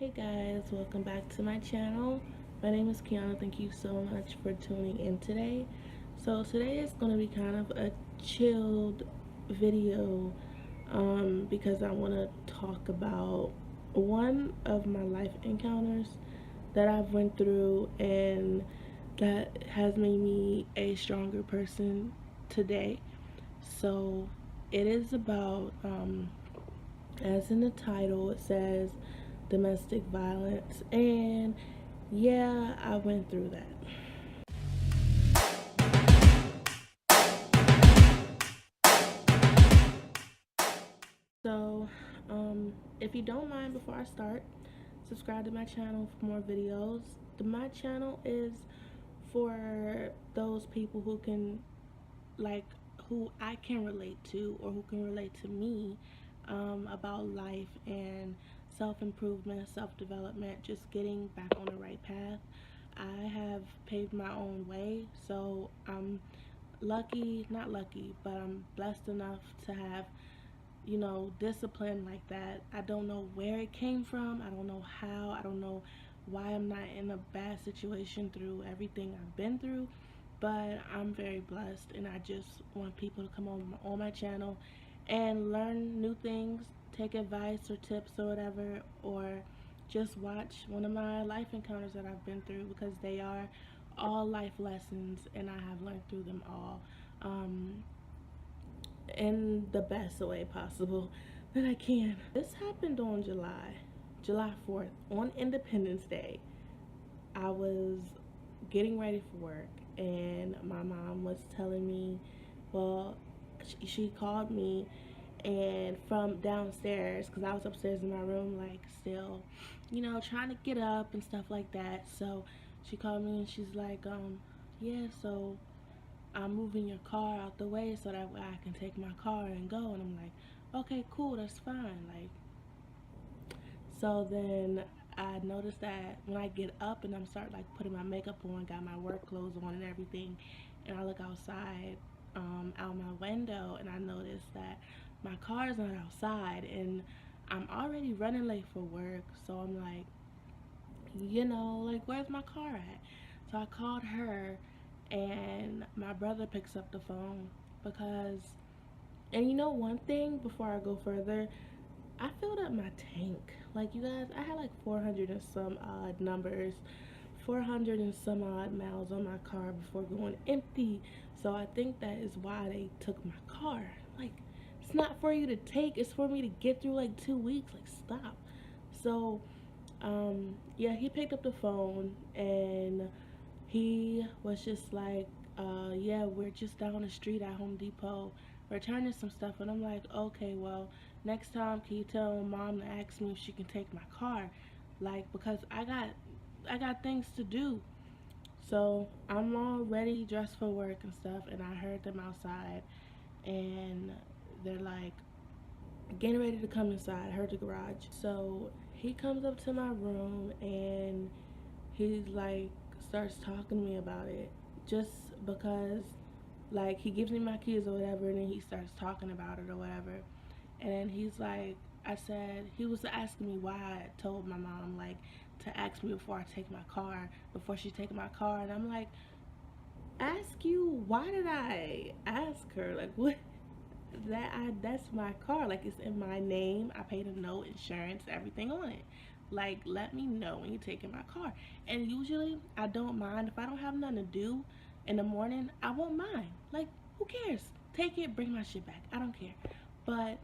Hey guys, welcome back to my channel. My name is Kianna. Thank you so much for tuning in today. So today is going to be kind of a chilled video because I want to talk about one of my life encounters that I've went through and that has made me a stronger person today. So it is about as in the title, it says domestic violence, and yeah, I went through that. So, if you don't mind, before I start, subscribe to my channel for more videos. My channel is for those people who can, like, who I can relate to or who can relate to me about life and self-improvement, self-development, just getting back on the right path. I have paved my own way, so I'm lucky, not lucky, but I'm blessed enough to have, discipline like that. I don't know where it came from. I don't know how. I don't know why I'm not in a bad situation through everything I've been through, but I'm very blessed, and I just want people to come on my channel and learn new things, take advice or tips or whatever, or just watch one of my life encounters that I've been through, because they are all life lessons and I have learned through them all. In the best way possible that I can. This happened on July 4th, on Independence Day. I was getting ready for work and my mom was telling me, well, she called me and from downstairs, because I was upstairs in my room, like still, trying to get up and stuff like that. So she called me and she's like, yeah, so I'm moving your car out the way so that way I can take my car and go. And I'm like, okay, cool, that's fine. Like, so then I noticed that when I get up and I'm start like putting my makeup on, got my work clothes on and everything, and I look outside, out my window, and I notice that my car is not outside, and I'm already running late for work. So I'm like, like, where's my car at? So I called her, and my brother picks up the phone because, and one thing before I go further, I filled up my tank. Like, you guys, I had like 400 and some odd numbers, 400 and some odd miles on my car before going empty. So I think that is why they took my car. Like, it's not for you to take, it's for me to get through like 2 weeks. Like, stop. So yeah, he picked up the phone and he was just like, yeah, we're just down the street at Home Depot returning some stuff. And I'm like, okay, well, next time can you tell mom to ask me if she can take my car? Like, because I got things to do. So I'm all ready, dressed for work and stuff, and I heard them outside, and they're like getting ready to come inside. I heard the garage. So he comes up to my room and he's like starts talking to me about it, just because, like, he gives me my keys or whatever, and then he starts talking about it or whatever. And then he's like, I said, he was asking me why I told my mom, like, to ask me before I take my car, before she take my car. And I'm like, ask you, why did I ask her? Like, what? That's my car. Like, it's in my name. I paid a note, insurance, everything on it. Like, let me know when you're taking my car. And usually I don't mind. If I don't have nothing to do in the morning, I won't mind. Like, who cares? Take it, bring my shit back. I don't care. But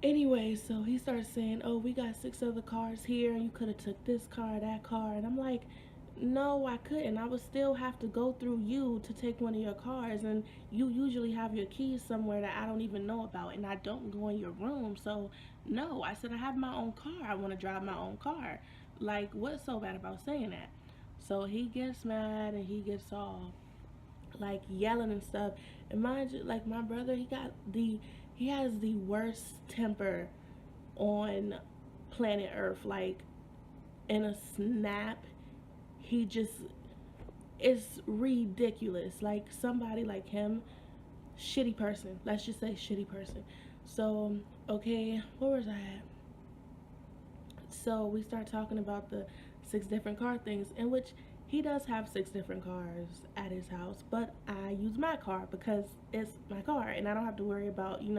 anyway, so he starts saying, oh, we got 6 other cars here, and you could have took this car, that car. And I'm like, no, I couldn't. I would still have to go through you to take one of your cars, and you usually have your keys somewhere that I don't even know about, and I don't go in your room. So no, I said, I have my own car. I want to drive my own car. Like, what's so bad about saying that? So he gets mad and he gets all like yelling and stuff. And mind you, like, my brother, he has the worst temper on planet Earth. Like, in a snap, he just, it's ridiculous. Like, somebody like him, shitty person. Let's just say shitty person. So, okay, where was I at? So we start talking about the 6 different car things, in which he does have 6 different cars at his house, but I use my car because it's my car and I don't have to worry about, you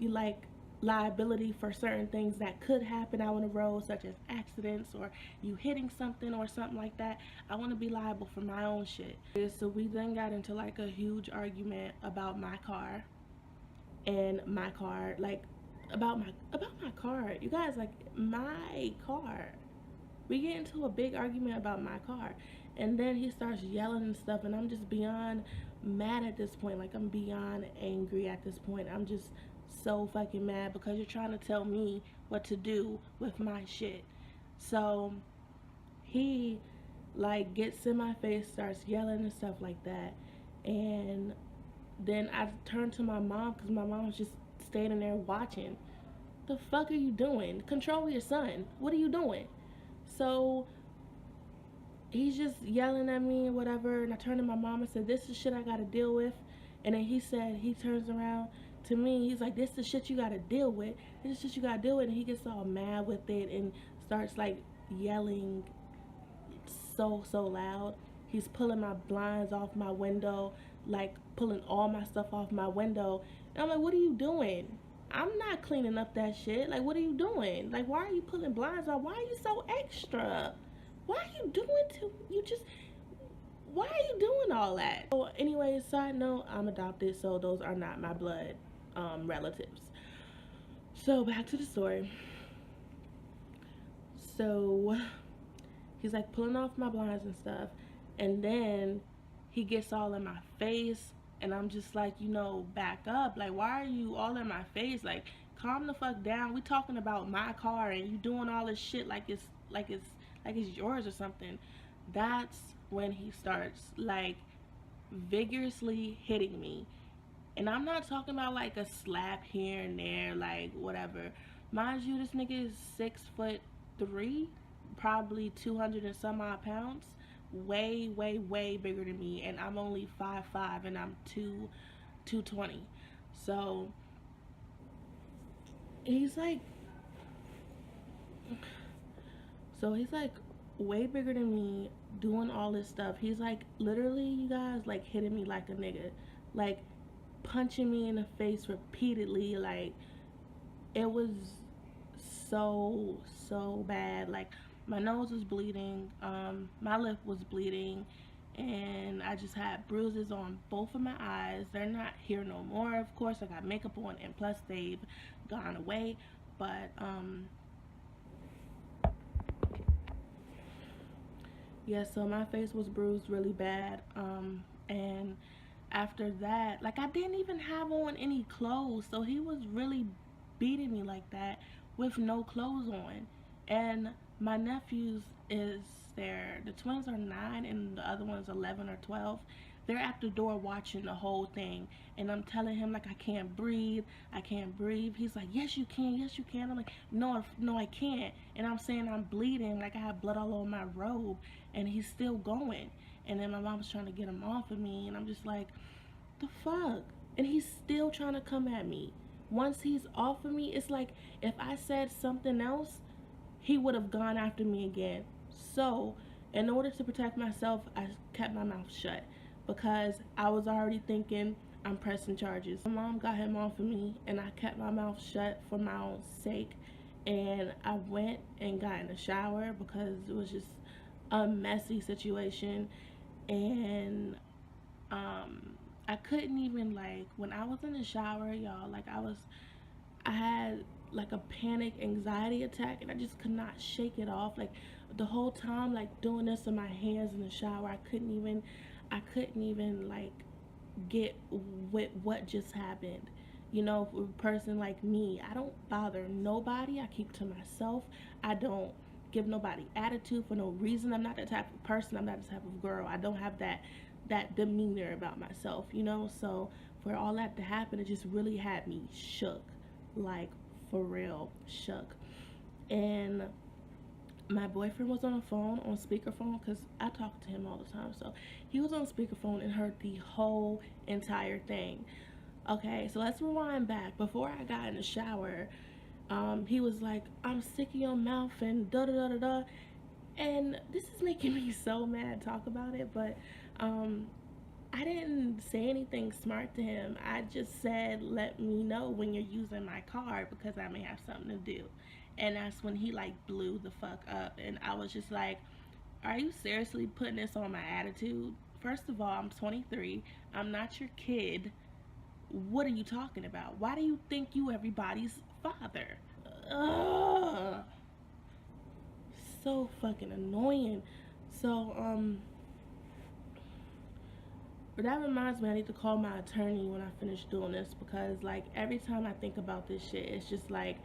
like liability for certain things that could happen out on the road, such as accidents or you hitting something or something like that. I want to be liable for my own shit. So we then got into like a huge argument about my car and my car, like about my car. You guys, like my car. We get into a big argument about my car, and then he starts yelling and stuff, and I'm just beyond mad at this point. Like, I'm beyond angry at this point. I'm just so fucking mad because you're trying to tell me what to do with my shit. So he like gets in my face, starts yelling and stuff like that, and then I turned to my mom because my mom was just standing there watching. The fuck are you doing? Control your son. What are you doing? So he's just yelling at me and whatever, and I turned to my mom and said, this is shit I gotta deal with. And then he said, he turns around to me, he's like, this is shit you gotta deal with. This is shit you gotta deal with. And he gets all mad with it and starts like yelling so loud. He's pulling my blinds off my window, like pulling all my stuff off my window. And I'm like, what are you doing? I'm not cleaning up that shit. Like, what are you doing? Like, why are you pulling blinds off? Why are you so extra? Why are you doing why are you doing all that? So anyway, side note, I'm adopted, so those are not my blood relatives. So back to the story. So he's like pulling off my blinds and stuff, and then he gets all in my face, and I'm just like, back up. Like, why are you all in my face? Like, calm the fuck down. We talking about my car and you doing all this shit like it's yours or something. That's when he starts like vigorously hitting me. And I'm not talking about like a slap here and there, like whatever. Mind you, this nigga is 6'3", probably 200 and some odd pounds. Way bigger than me, and I'm only 5'5", and I'm 220. So he's like way bigger than me, doing all this stuff. He's like literally, you guys, like hitting me like a nigga, like punching me in the face repeatedly. Like, it was so bad. Like, my nose was bleeding, my lip was bleeding, and I just had bruises on both of my eyes. They're not here no more, of course. I got makeup on, and plus they've gone away. But yeah, so my face was bruised really bad. And after that, like, I didn't even have on any clothes, so he was really beating me like that with no clothes on. And my nephews the twins are 9 and the other one's 11 or 12. They're at the door watching the whole thing, and I'm telling him like, I can't breathe. He's like, yes you can. I'm like, no I can't. And I'm saying I'm bleeding, like I have blood all over my robe, and he's still going. And then my mom's trying to get him off of me, and I'm just like, the fuck? And he's still trying to come at me. Once he's off of me, it's like if I said something else, he would have gone after me again. So in order to protect myself, I kept my mouth shut because I was already thinking I'm pressing charges. My mom got him off of me, and I kept my mouth shut for my own sake. And I went and got in the shower because it was just a messy situation. And I couldn't even, like, when I was in the shower, y'all, like, I had like a panic anxiety attack, and I just could not shake it off. Like, the whole time, like, doing this in my hands in the shower, I couldn't even like get with what just happened. For a person like me, I don't bother nobody. I keep to myself. I don't give nobody attitude for no reason. I'm not that type of person. I'm not the type of girl. I don't have that demeanor about myself, so for all that to happen, it just really had me shook, like, for real shook. And my boyfriend was on the phone, on speakerphone, because I talk to him all the time, so he was on speakerphone and heard the whole entire thing. Okay, so let's rewind back. Before I got in the shower, He was like, I'm sick of your mouth and da da da da da. And this is making me so mad to talk about it, but um, I didn't say anything smart to him. I just said, let me know when you're using my car because I may have something to do. And that's when he like blew the fuck up. And I was just like, are you seriously putting this on my attitude? First of all, I'm 23. I'm not your kid. What are you talking about? Why do you think you everybody's father? Ugh. So fucking annoying. So, but that reminds me, I need to call my attorney when I finish doing this because, like, every time I think about this shit, it's just like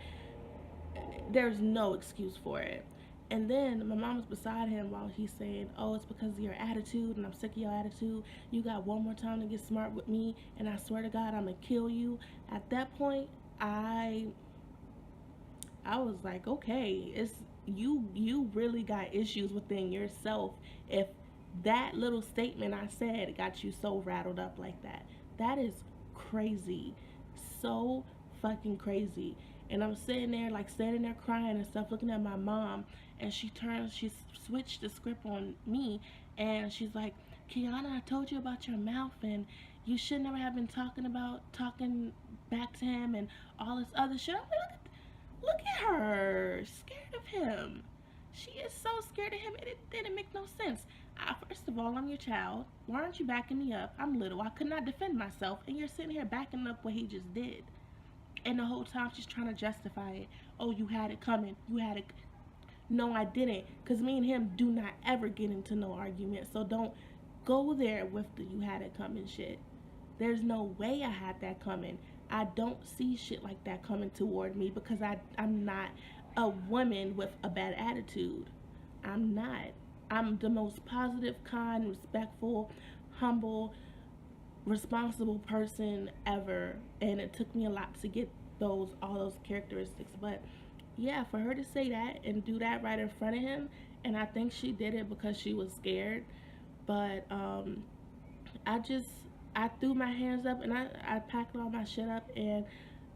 there's no excuse for it. And then my mom was beside him while he's saying, "Oh, it's because of your attitude, and I'm sick of your attitude. You got one more time to get smart with me, and I swear to God, I'm gonna kill you." At that point, I was like, okay, it's you really got issues within yourself if that little statement I said got you so rattled up like that. That is crazy. So fucking crazy. And I'm sitting there like standing there crying and stuff looking at my mom and she switched the script on me and she's like, Kianna, I told you about your mouth and you should never have been talking back to him and all this other shit. I'm like, look at her, scared of him. She is so scared of him, it didn't make no sense. First of all, I'm your child. Why aren't you backing me up? I'm little. I could not defend myself, and you're sitting here backing up what he just did. And the whole time she's trying to justify it. Oh, you had it coming. You had it. No, I didn't. Because me and him do not ever get into no argument. So don't go there with the you had it coming shit. There's no way I had that coming. I don't see shit like that coming toward me because I'm not a woman with a bad attitude. I'm not. I'm the most positive, kind, respectful, humble, responsible person ever. And it took me a lot to get all those characteristics. But yeah, for her to say that and do that right in front of him, and I think she did it because she was scared. But I just I threw my hands up and I packed all my shit up and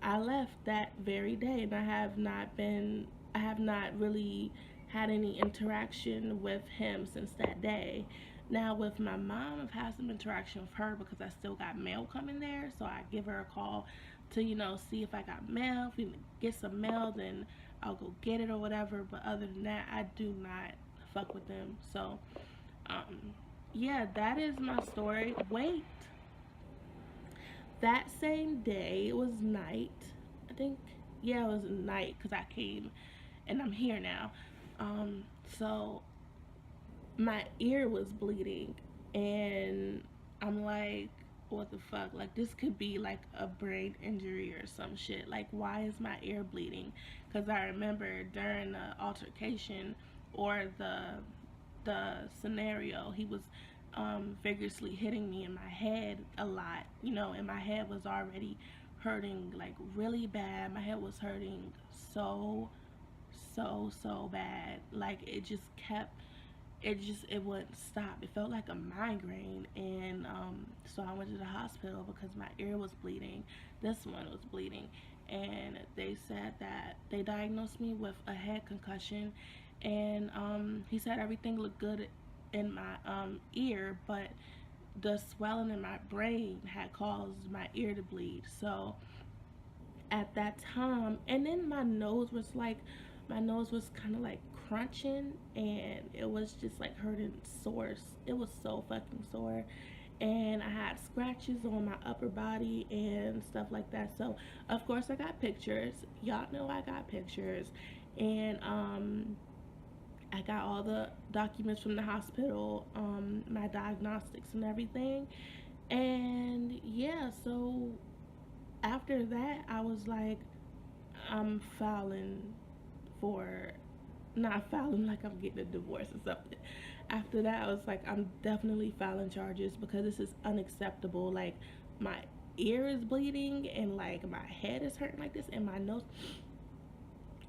I left that very day and I have not really had any interaction with him since that day. Now with my mom, I've had some interaction with her because I still got mail coming there, so I give her a call to see if I got mail. If we get some mail, then I'll go get it or whatever. But other than that, I do not fuck with them. So um, yeah, that is my story. Wait, that same day, it was night. I think, yeah, it was night because I came and I'm here now. Um, so my ear was bleeding, and I'm like, what the fuck? Like, this could be like a brain injury or some shit. Like, why is my ear bleeding? Because I remember during the altercation or the scenario, he was vigorously hitting me in my head a lot, and my head was already hurting like really bad. My head was hurting so bad. Like it wouldn't stop. It felt like a migraine, and so I went to the hospital because my ear was bleeding. This one was bleeding, and they said that they diagnosed me with a head concussion, and he said everything looked good in my ear, but the swelling in my brain had caused my ear to bleed. So at that time, and then my nose was kind of like crunching, and it was just like hurting sore. It was so fucking sore, and I had scratches on my upper body and stuff like that. So of course I got pictures. Y'all know I got pictures, and I got all the documents from the hospital, my diagnostics and everything. And yeah, so after that, I was like, I'm filing for, not filing like I'm getting a divorce or something. After that, I was like, I'm definitely filing charges because this is unacceptable. Like, my ear is bleeding and like my head is hurting like this and my nose.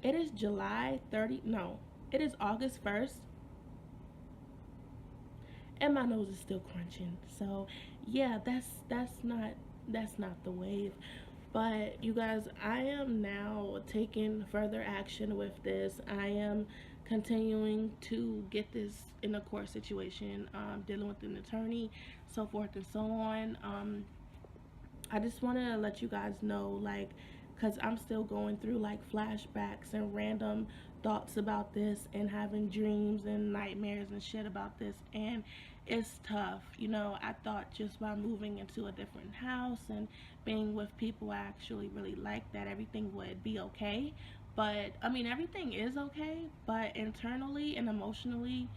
It is July 30, no, it is August 1st, and my nose is still crunching. So yeah, that's not the wave. But you guys, I am now taking further action with this. I am continuing to get this in a court situation, dealing with an attorney, so forth and so on. I just want to let you guys know, like, because I'm still going through like flashbacks and random thoughts about this and having dreams and nightmares and shit about this. And it's tough. You know, I thought just by moving into a different house and being with people I actually really like, that everything would be okay. But I mean, everything is okay, but internally and emotionally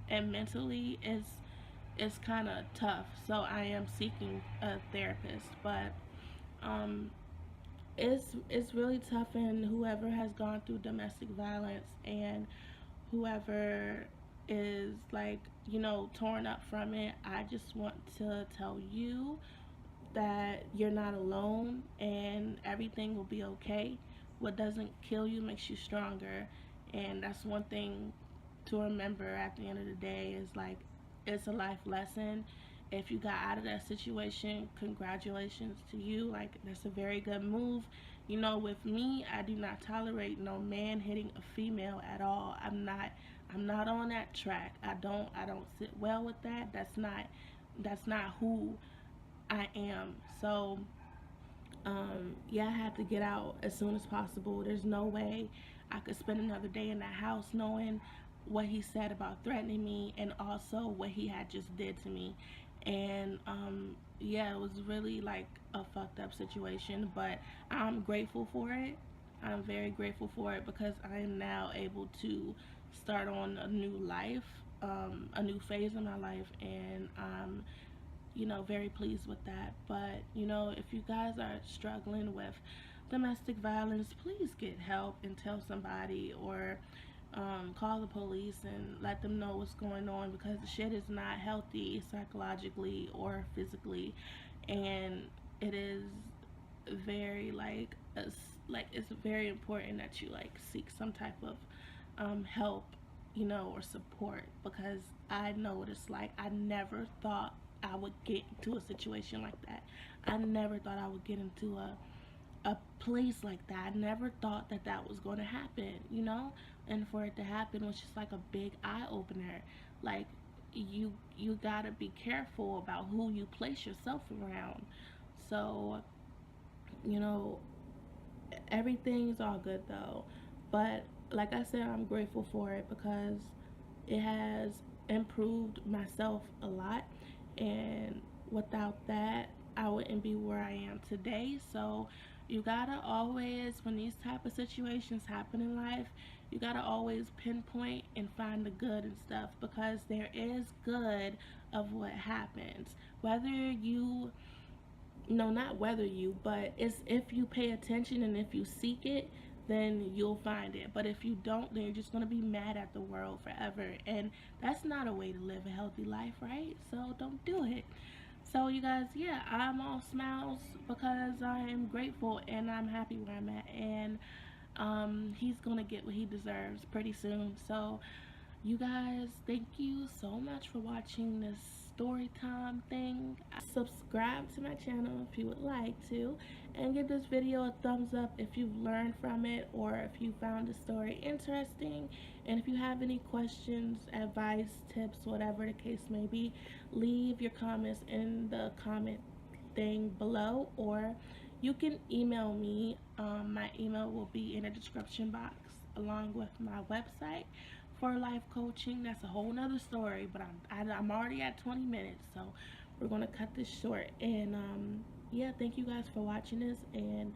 and mentally, it's kind of tough. So I am seeking a therapist, but um, it's really tough. And whoever has gone through domestic violence and whoever is like, you know, torn up from it, I just want to tell you that you're not alone and everything will be okay. What doesn't kill you makes you stronger. And that's one thing to remember at the end of the day, is like, it's a life lesson. If you got out of that situation, congratulations to you. Like, that's a very good move. You know, with me, I do not tolerate no man hitting a female at all. I'm not on that track. I don't sit well with that. That's not who I am. So, yeah, I have to get out as soon as possible. There's no way I could spend another day in that house knowing what he said about threatening me and also what he had just did to me. And yeah, it was really like a fucked up situation, but I'm grateful for it. I'm very grateful for it because I am now able to start on a new life, a new phase in my life, and very pleased with that. But, if you guys are struggling with domestic violence, please get help and tell somebody, or call the police and let them know what's going on, because the shit is not healthy psychologically or physically. And it is very it's very important that you like seek some type of help, or support, because I know what it's like. I never thought I would get into a situation like that. I never thought I would get into a place like that. I never thought that that was going to happen, and for it to happen was just like a big eye opener. Like, you gotta be careful about who you place yourself around. So, you know, everything's all good though. But like I said, I'm grateful for it because it has improved myself a lot. And without that, I wouldn't be where I am today. So you gotta always, when these type of situations happen in life, you gotta always pinpoint and find the good and stuff, because there is good of what happens. Whether you no, not whether you, but it's if you pay attention and if you seek it, then you'll find it. But if you don't, then you're just going to be mad at the world forever. And that's not a way to live a healthy life, right? So don't do it. So, you guys, yeah, I'm all smiles because I am grateful and I'm happy where I'm at. And he's going to get what he deserves pretty soon. So, you guys, thank you so much for watching this story time thing. Subscribe to my channel if you would like to, and give this video a thumbs up if you've learned from it or if you found the story interesting. And if you have any questions, advice, tips, whatever the case may be, leave your comments in the comment thing below, or you can email me. My email will be in the description box, along with my website for life coaching. That's a whole nother story, but I'm already at 20 minutes, so we're gonna cut this short. And yeah, thank you guys for watching this, and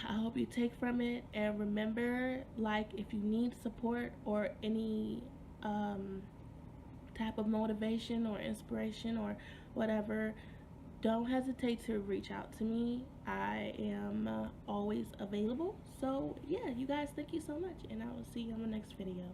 I hope you take from it. And remember, like, if you need support or any type of motivation or inspiration or whatever, don't hesitate to reach out to me. I am always available. So yeah, you guys, thank you so much, and I will see you on the next video.